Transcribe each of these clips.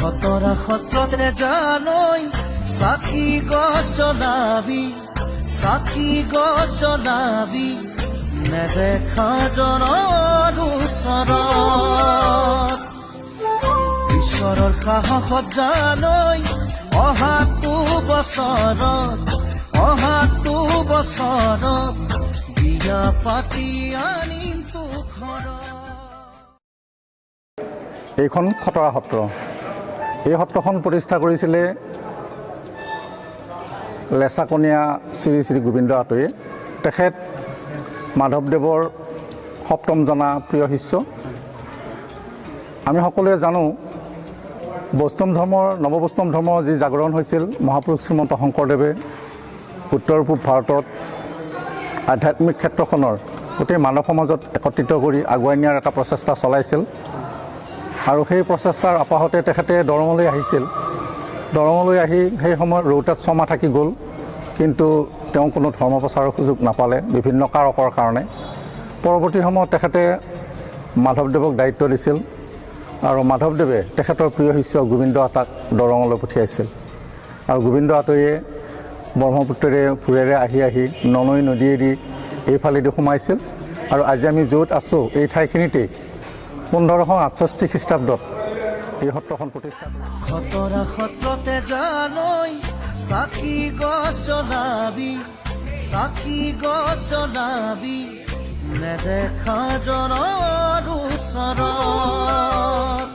খতৰা সত্ৰতে জানৈ চাকি গছ জ্বলাবি, চাকি গছ জ্বলাবি, নেদেখা জনৰ ওচৰত। ঈশ্বৰৰ সাহসত জানৈ অহাটো বছৰত, অহাটো বছৰত বিয়া পাতি আনিম তোক ঘৰত। এইখন খতৰা সত্ৰ। এই সত্ৰখন প্ৰতিষ্ঠা কৰিছিলে লেচাকনীয়া শ্ৰী শ্ৰী গোবিন্দ আতয়ে। তেখেত মাধৱদেৱৰ সপ্তম জনা প্ৰিয় শিষ্য। আমি সকলোৱে জানো বৈষ্ণৱ ধৰ্মৰ, নৱবৈষ্ণৱ ধৰ্মৰ যি জাগৰণ হৈছিল, মহাপুৰুষ শ্ৰীমন্ত শংকৰদেৱে উত্তৰ পূব ভাৰতত আধ্যাত্মিক ক্ষেত্ৰখনৰ গোটেই মানৱ সমাজত একত্ৰিত কৰি আগুৱাই নিয়াৰ এটা প্ৰচেষ্টা চলাইছিল। আৰু সেই প্ৰচেষ্টাৰ আপাহতে তেখেতে দৰঙলৈ আহিছিল। দৰঙলৈ আহি সেই সময়ত ৰৌতাত ছমাহ থাকি গ'ল, কিন্তু তেওঁ কোনো ধৰ্ম প্ৰচাৰৰ সুযোগ নাপালে বিভিন্ন কাৰকৰ কাৰণে। পৰৱৰ্তী সময়ত তেখেতে মাধৱদেৱক দায়িত্ব দিছিল আৰু মাধৱদেৱে তেখেতৰ প্ৰিয় শিষ্য গোবিন্দ আতাক দৰঙলৈ পঠিয়াইছিল। আৰু গোবিন্দ আতয়ে ব্ৰহ্মপুত্ৰেৰে ভূৰেৰে আহি আহি ননৈ নদীয়েদি এইফালেদি সোমাইছিল। আৰু আজি আমি য'ত আছোঁ এই ঠাইখিনিতেই 1568 খ্ৰীষ্টাব্দত এই সত্ৰখন প্ৰতিষ্ঠা কৰিছিল। খতৰা সত্ৰতে জানৈ চাকি গছ জ্বলাবি, চাকি গছ জ্বলাবি, নেদেখা জনৰ ওচৰত।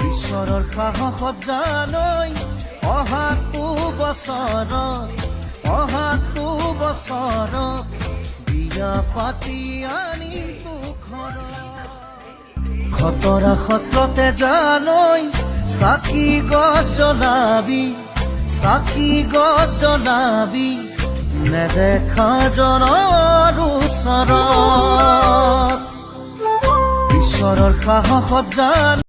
ঈশ্বৰৰ সাহসত জানৈ অহাটো বছৰত, অহাটো বছৰত বিয়া পাতি আনিম তোক ঘৰত। খতৰা সত্ৰতে জানৈ চাকি গছ জ্বলাবি, চাকি গছ জ্বলাবি, নেদেখা জনৰ ওচৰত। ঈশ্বৰৰ সাহসত জানৈ